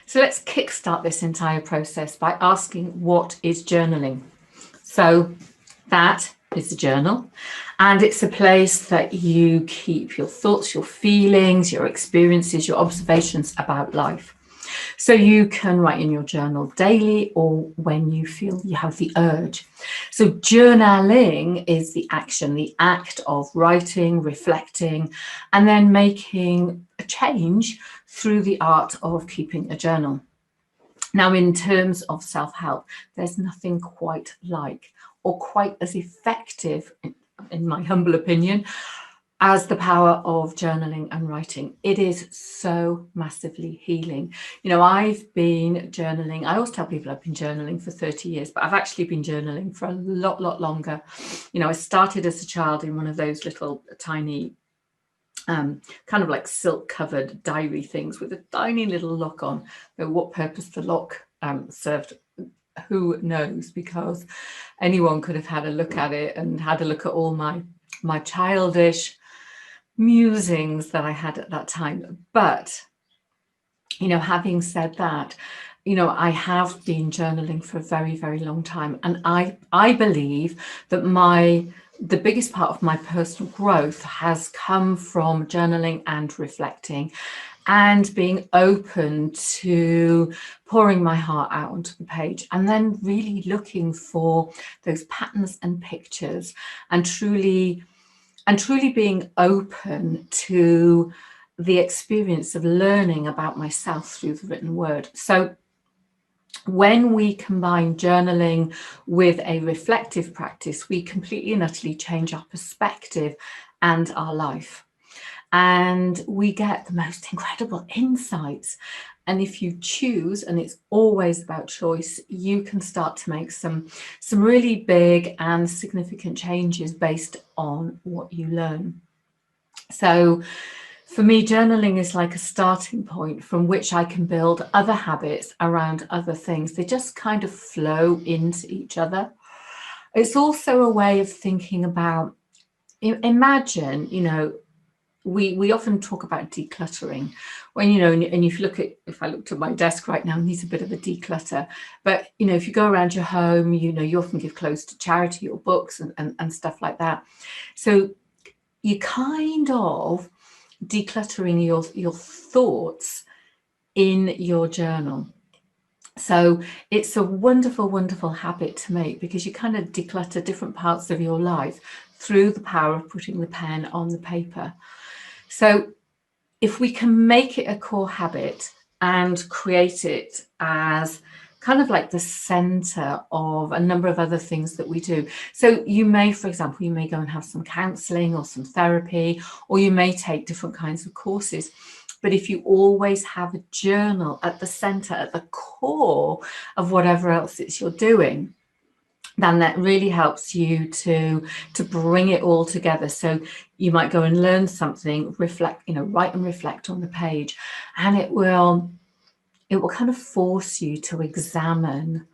So let's kickstart this entire process by asking, what is journaling? So that is a journal, and it's a place that you keep your thoughts, your feelings, your experiences, your observations about life. So you can write in your journal daily or when you feel you have the urge. So journaling is the action, the act of writing, reflecting, and then making a change through the art of keeping a journal. Now, in terms of self-help, there's nothing quite like or quite as effective, in my humble opinion, as the power of journaling and writing. It is so massively healing. I've been journaling. I always tell people I've been journaling for 30 years, but I've actually been journaling for a lot longer. I started as a child in one of those little tiny kind of like silk covered diary things with a tiny little lock on. But what purpose the lock served, who knows, because anyone could have had a look at it and had a look at all my childish musings that I had at that time. But having said that, I have been journaling for a very long time, and I believe that the biggest part of my personal growth has come from journaling and reflecting and being open to pouring my heart out onto the page, and then really looking for those patterns and pictures, and truly being open to the experience of learning about myself through the written word. So when we combine journaling with a reflective practice, we completely and utterly change our perspective and our life. And we get the most incredible insights. And if you choose, and it's always about choice, you can start to make some really big and significant changes based on what you learn. So for me, journaling is like a starting point from which I can build other habits around other things. They just kind of flow into each other. It's also a way of thinking about, imagine, we often talk about decluttering when, and if you look at, if I looked at my desk right now, needs a bit of a declutter. But, if you go around your home, you often give clothes to charity or books and stuff like that. So you kind of decluttering your thoughts in your journal. So it's a wonderful habit to make, because you kind of declutter different parts of your life through the power of putting the pen on the paper. So if we can make it a core habit and create it as kind of like the center of a number of other things that we do. So you may, for example, you may go and have some counseling or some therapy, or you may take different kinds of courses. But if you always have a journal at the center, at the core of whatever else it's you're doing, then that really helps you to bring it all together. So you might go and learn something, reflect, write and reflect on the page, and it will kind of force you to examine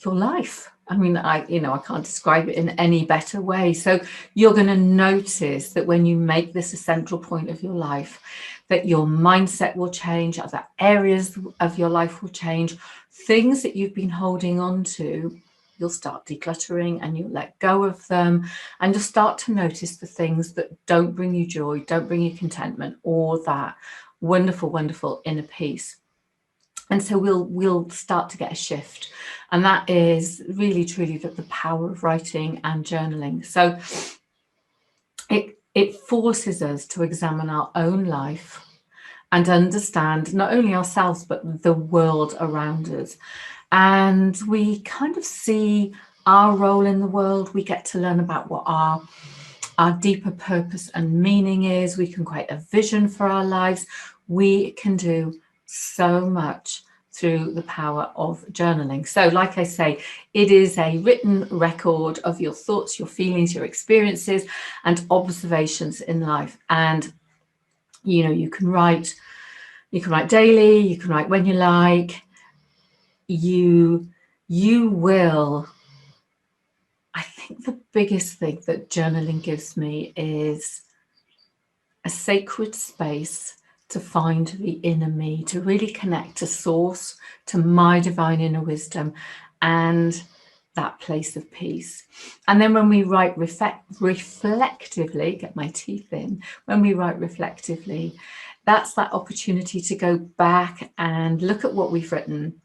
your life. I mean, I can't describe it in any better way. So you're going to notice that when you make this a central point of your life, that your mindset will change, other areas of your life will change, things that you've been holding on to, you'll start decluttering and you'll let go of them, and you'll start to notice the things that don't bring you joy, don't bring you contentment, or that wonderful inner peace. And so we'll start to get a shift, and that is really truly the power of writing and journaling. So it forces us to examine our own life and understand not only ourselves but the world around us, and we kind of see our role in the world. We get to learn about what our deeper purpose and meaning is. We can create a vision for our lives. We can do so much through the power of journaling. So like I say, it is a written record of your thoughts, your feelings, your experiences and observations in life. And you can write daily, you can write when you like. You will, I think the biggest thing that journaling gives me is a sacred space to find the inner me, to really connect to source, to my divine inner wisdom and that place of peace. And then when we write reflectively, get my teeth in, when we write reflectively, that's that opportunity to go back and look at what we've written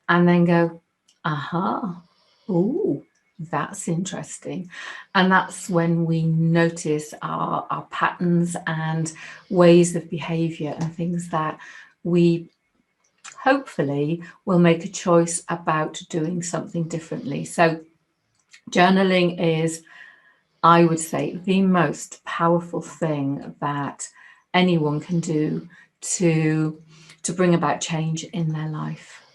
and then go, aha, ooh, that's interesting. And that's when we notice our patterns and ways of behavior and things that we hopefully will make a choice about doing something differently. So journaling is, I would say, the most powerful thing that anyone can do to bring about change in their life.